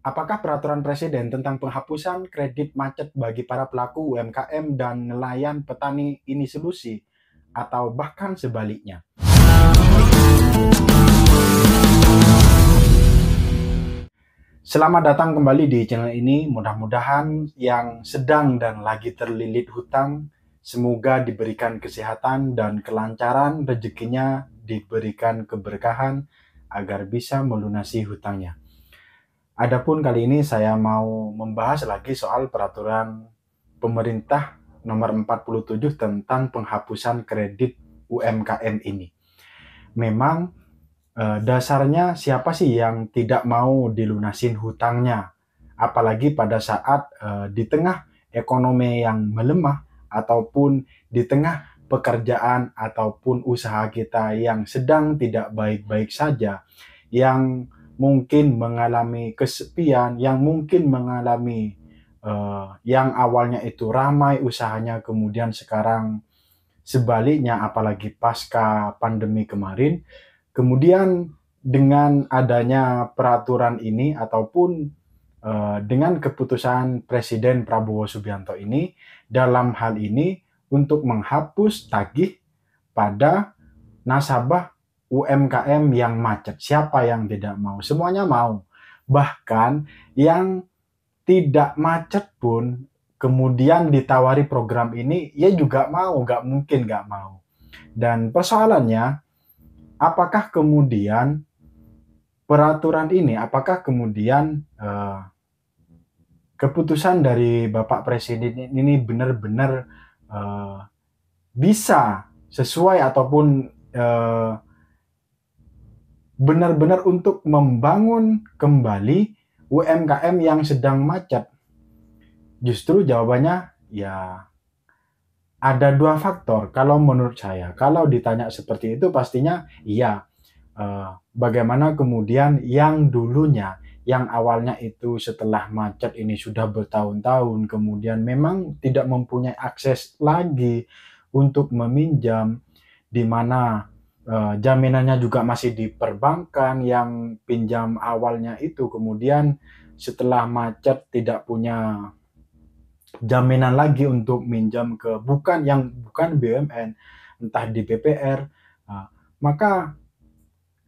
Apakah peraturan presiden tentang penghapusan kredit macet bagi para pelaku UMKM dan nelayan petani ini solusi, atau bahkan sebaliknya? Selamat datang kembali di channel ini. Mudah-mudahan yang sedang dan lagi terlilit hutang, semoga diberikan kesehatan dan kelancaran, rezekinya diberikan keberkahan agar bisa melunasi hutangnya. Adapun kali ini saya mau membahas lagi soal peraturan pemerintah nomor 47 tentang penghapusan kredit UMKM ini. Memang dasarnya siapa sih yang tidak mau dilunasin hutangnya? Apalagi pada saat di tengah ekonomi yang melemah ataupun di tengah pekerjaan ataupun usaha kita yang sedang tidak baik-baik saja, yang mungkin mengalami kesepian, yang mungkin mengalami yang awalnya itu ramai usahanya, kemudian sekarang sebaliknya, apalagi pasca pandemi kemarin. Kemudian dengan adanya peraturan ini ataupun dengan keputusan Presiden Prabowo Subianto ini, dalam hal ini untuk menghapus tagih pada nasabah UMKM yang macet. Siapa yang tidak mau? Semuanya mau. Bahkan yang tidak macet pun kemudian ditawari program ini, ya juga mau, nggak mungkin nggak mau. Dan persoalannya, apakah kemudian peraturan ini, apakah kemudian keputusan dari Bapak Presiden ini benar-benar bisa sesuai ataupun benar-benar untuk membangun kembali UMKM yang sedang macet? Justru jawabannya ya ada dua faktor kalau menurut saya. Kalau ditanya seperti itu pastinya iya. Bagaimana kemudian yang dulunya, yang awalnya itu setelah macet ini sudah bertahun-tahun, kemudian memang tidak mempunyai akses lagi untuk meminjam, di mana jaminannya juga masih di perbankan, yang pinjam awalnya itu kemudian setelah macet tidak punya jaminan lagi untuk minjam ke bukan BUMN, entah di BPR. Maka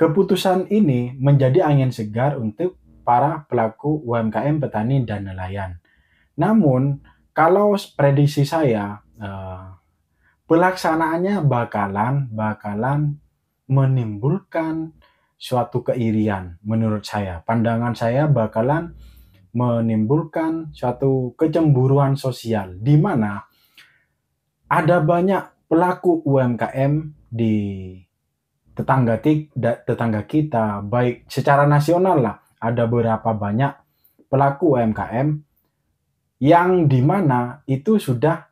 keputusan ini menjadi angin segar untuk para pelaku UMKM, petani, dan nelayan. Namun, kalau prediksi saya, pelaksanaannya bakalan menimbulkan suatu keirian menurut saya. Pandangan saya bakalan menimbulkan suatu kecemburuan sosial, di mana ada banyak pelaku UMKM di tetangga kita, baik secara nasional lah, ada beberapa banyak pelaku UMKM yang di mana itu sudah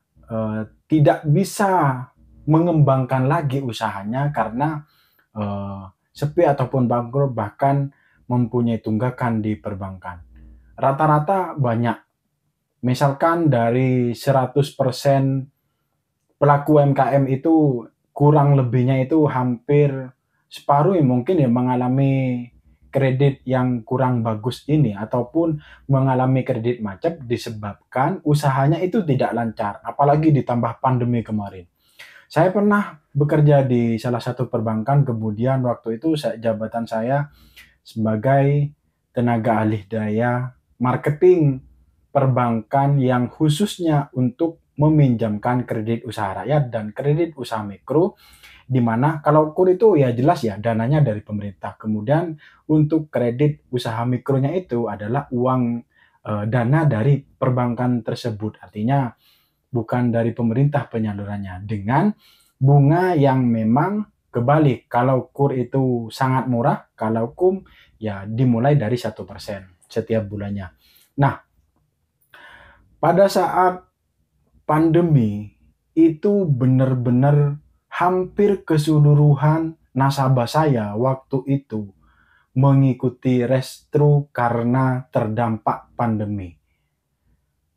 tidak bisa mengembangkan lagi usahanya karena sepi ataupun bangkrut, bahkan mempunyai tunggakan di perbankan. Rata-rata banyak, misalkan dari 100% pelaku UMKM itu kurang lebihnya itu hampir separuh mungkin ya mengalami kredit yang kurang bagus ini ataupun mengalami kredit macet disebabkan usahanya itu tidak lancar, apalagi ditambah pandemi kemarin. Saya pernah bekerja di salah satu perbankan, kemudian waktu itu jabatan saya sebagai tenaga alih daya marketing perbankan yang khususnya untuk meminjamkan kredit usaha rakyat dan kredit usaha mikro, di mana kalau KUR itu ya jelas ya dananya dari pemerintah. Kemudian untuk kredit usaha mikronya itu adalah uang dana dari perbankan tersebut. Artinya bukan dari pemerintah penyalurannya, dengan bunga yang memang kebalik. Kalau KUR itu sangat murah, kalau KUM ya dimulai dari 1% setiap bulannya. Nah, pada saat pandemi itu benar-benar hampir keseluruhan nasabah saya waktu itu mengikuti restro karena terdampak pandemi.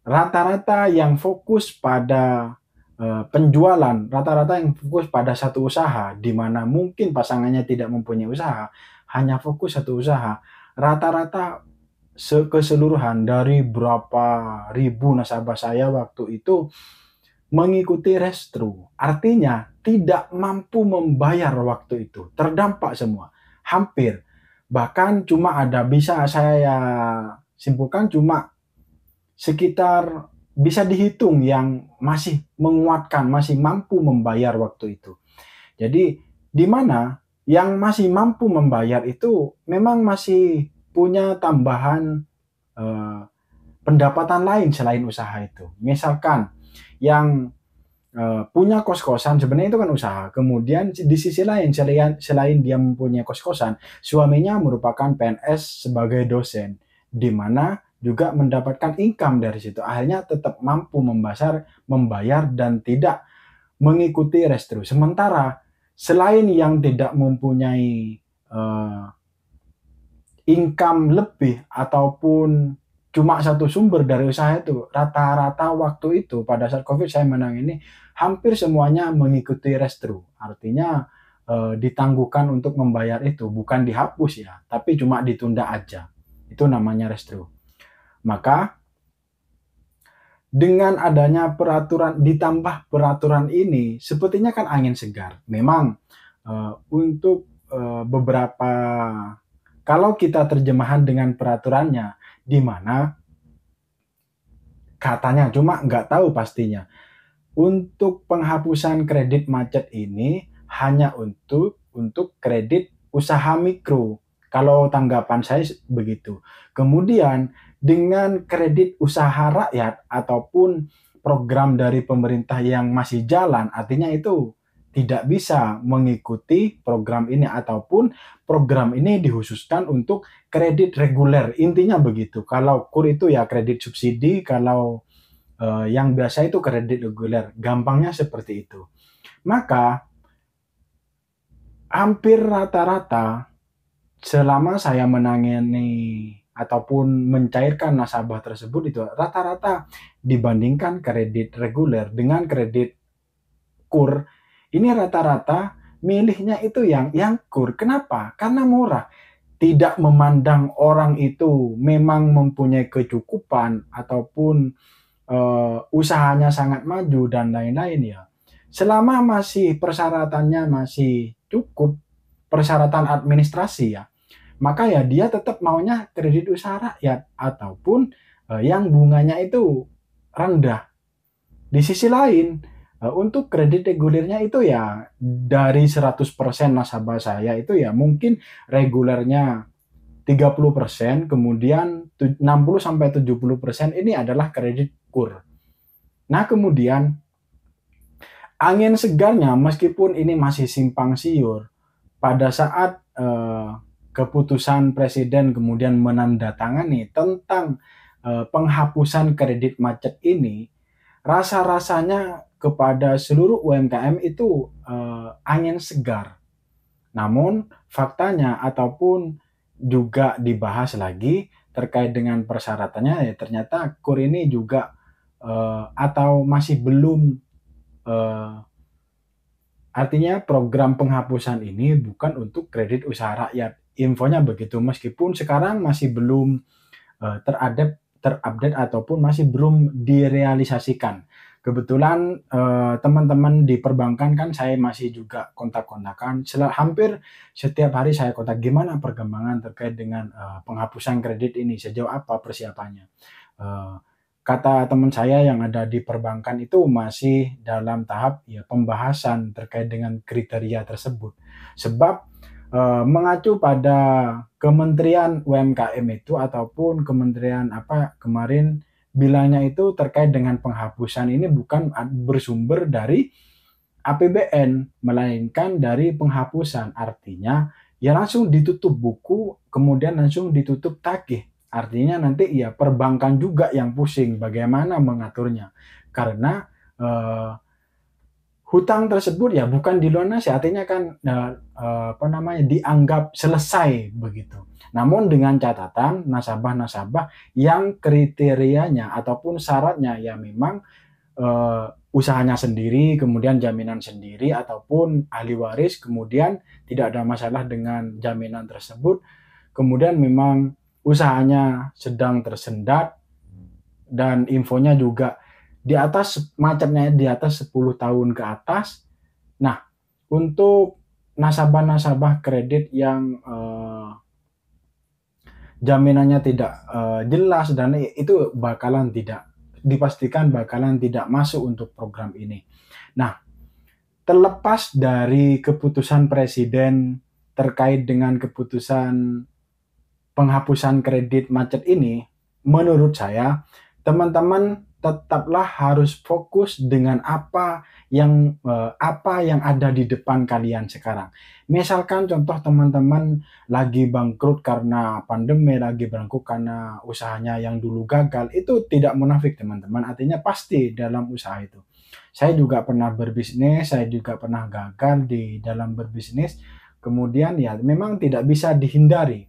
Rata-rata yang fokus pada penjualan, rata-rata yang fokus pada satu usaha, di mana mungkin pasangannya tidak mempunyai usaha, hanya fokus satu usaha, rata-rata keseluruhan dari berapa ribu nasabah saya waktu itu mengikuti restru. Artinya tidak mampu membayar waktu itu. Terdampak semua. Hampir. Bahkan cuma ada, bisa saya simpulkan cuma sekitar, bisa dihitung yang masih menguatkan, masih mampu membayar waktu itu. Jadi di mana yang masih mampu membayar itu memang masih punya tambahan eh, pendapatan lain selain usaha itu. Misalkan yang punya kos-kosan, sebenarnya itu kan usaha. Kemudian di sisi lain, selain dia mempunyai kos-kosan, suaminya merupakan PNS sebagai dosen, di mana juga mendapatkan income dari situ. Akhirnya tetap mampu membayar dan tidak mengikuti restru. Sementara selain yang tidak mempunyai income lebih ataupun cuma satu sumber dari usaha itu, rata-rata waktu itu pada saat COVID saya menangani hampir semuanya mengikuti restru. Artinya ditangguhkan untuk membayar itu, bukan dihapus ya, tapi cuma ditunda aja. Itu namanya restru. Maka dengan adanya peraturan, ditambah peraturan ini, sepertinya kan angin segar. Memang untuk beberapa, kalau kita terjemahan dengan peraturannya, di mana katanya, cuma nggak tahu pastinya, untuk penghapusan kredit macet ini hanya untuk kredit usaha mikro. Kalau tanggapan saya begitu. Kemudian dengan kredit usaha rakyat ataupun program dari pemerintah yang masih jalan, artinya itu tidak bisa mengikuti program ini ataupun program ini dikhususkan untuk kredit reguler. Intinya begitu. Kalau KUR itu ya kredit subsidi, kalau yang biasa itu kredit reguler. Gampangnya seperti itu. Maka hampir rata-rata selama saya menangani ataupun mencairkan nasabah tersebut, itu rata-rata dibandingkan kredit reguler dengan kredit KUR, ini rata-rata milihnya itu yang KUR. Kenapa? Karena murah. Tidak memandang orang itu memang mempunyai kecukupan ataupun usahanya sangat maju dan lain-lain ya. Selama masih persyaratannya masih cukup, persyaratan administrasi ya, maka ya dia tetap maunya kredit usaha rakyat ataupun yang bunganya itu rendah. Di sisi lain, untuk kredit regulernya itu ya dari 100% nasabah saya itu ya mungkin regulernya 30%, kemudian 60-70% ini adalah kredit KUR. Nah, kemudian angin segarnya meskipun ini masih simpang siur, pada saat keputusan Presiden kemudian menandatangani tentang penghapusan kredit macet ini, rasa-rasanya kepada seluruh UMKM itu angin segar. Namun faktanya ataupun juga dibahas lagi terkait dengan persyaratannya, ya ternyata KUR ini juga atau masih belum, artinya program penghapusan ini bukan untuk kredit usaha rakyat. Infonya begitu, meskipun sekarang masih belum terupdate ataupun masih belum direalisasikan. Kebetulan teman-teman di perbankan kan saya masih juga kontak-kontakan. Hampir setiap hari saya kontak, gimana perkembangan terkait dengan penghapusan kredit ini, sejauh apa persiapannya. Kata teman saya yang ada di perbankan itu masih dalam tahap ya pembahasan terkait dengan kriteria tersebut. Sebab mengacu pada Kementerian UMKM itu ataupun kementerian apa kemarin bilangnya itu terkait dengan penghapusan ini bukan bersumber dari APBN, melainkan dari penghapusan. Artinya ya langsung ditutup buku, kemudian langsung ditutup tagih. Artinya nanti ya perbankan juga yang pusing bagaimana mengaturnya. Karena hutang tersebut ya bukan dilunasi, artinya kan dianggap selesai begitu. Namun dengan catatan nasabah-nasabah yang kriterianya ataupun syaratnya ya memang usahanya sendiri, kemudian jaminan sendiri ataupun ahli waris, kemudian tidak ada masalah dengan jaminan tersebut, kemudian memang usahanya sedang tersendat, dan infonya juga di atas macetnya di atas 10 tahun ke atas. Nah, untuk nasabah-nasabah kredit yang jaminannya tidak jelas dan itu bakalan tidak dipastikan bakalan tidak masuk untuk program ini. Nah, terlepas dari keputusan presiden terkait dengan keputusan penghapusan kredit macet ini, menurut saya teman-teman tetaplah harus fokus dengan apa yang ada di depan kalian sekarang. Misalkan contoh teman-teman lagi bangkrut karena pandemi, lagi bangkrut karena usahanya yang dulu gagal, itu tidak munafik teman-teman, artinya pasti dalam usaha itu. Saya juga pernah berbisnis, saya juga pernah gagal di dalam berbisnis, kemudian ya memang tidak bisa dihindari.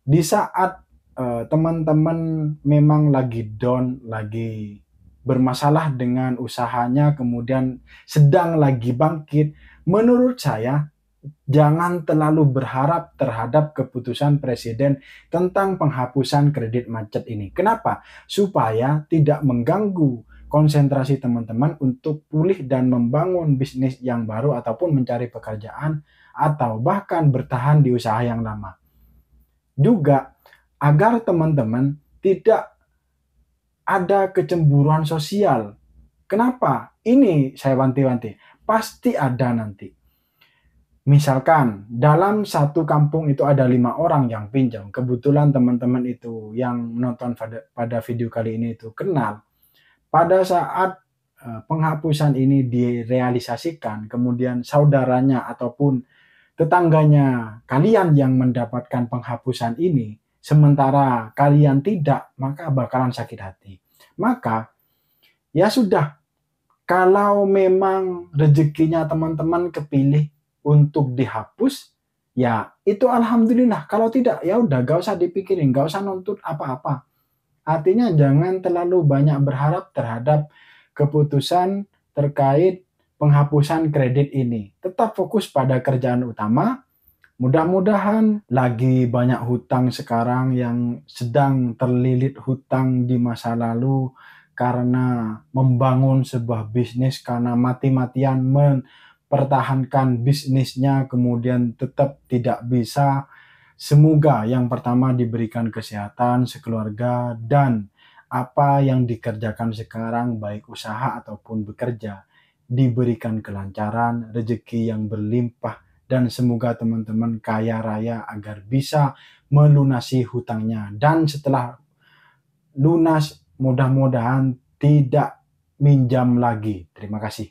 Di saat teman-teman memang lagi down, lagi bermasalah dengan usahanya, kemudian sedang lagi bangkit, menurut saya jangan terlalu berharap terhadap keputusan presiden tentang penghapusan kredit macet ini. Kenapa? Supaya tidak mengganggu konsentrasi teman-teman untuk pulih dan membangun bisnis yang baru ataupun mencari pekerjaan atau bahkan bertahan di usaha yang lama. Juga agar teman-teman tidak ada kecemburuan sosial. Kenapa? Ini saya wanti-wanti. Pasti ada nanti. Misalkan dalam satu kampung itu ada 5 orang yang pinjam. Kebetulan teman-teman itu yang menonton pada video kali ini itu kenal. Pada saat penghapusan ini direalisasikan, kemudian saudaranya ataupun tetangganya kalian yang mendapatkan penghapusan ini, sementara kalian tidak, maka bakalan sakit hati. Maka, ya sudah, kalau memang rezekinya teman-teman kepilih untuk dihapus, ya itu alhamdulillah. Kalau tidak, ya udah gak usah dipikirin, gak usah nuntut apa-apa. Artinya jangan terlalu banyak berharap terhadap keputusan terkait penghapusan kredit ini. Tetap fokus pada kerjaan utama. Mudah-mudahan lagi banyak hutang sekarang yang sedang terlilit hutang di masa lalu karena membangun sebuah bisnis, karena mati-matian mempertahankan bisnisnya kemudian tetap tidak bisa. Semoga yang pertama diberikan kesehatan sekeluarga dan apa yang dikerjakan sekarang baik usaha ataupun bekerja diberikan kelancaran, rezeki yang berlimpah, dan semoga teman-teman kaya raya agar bisa melunasi hutangnya. Dan setelah lunas, mudah-mudahan tidak minjam lagi. Terima kasih.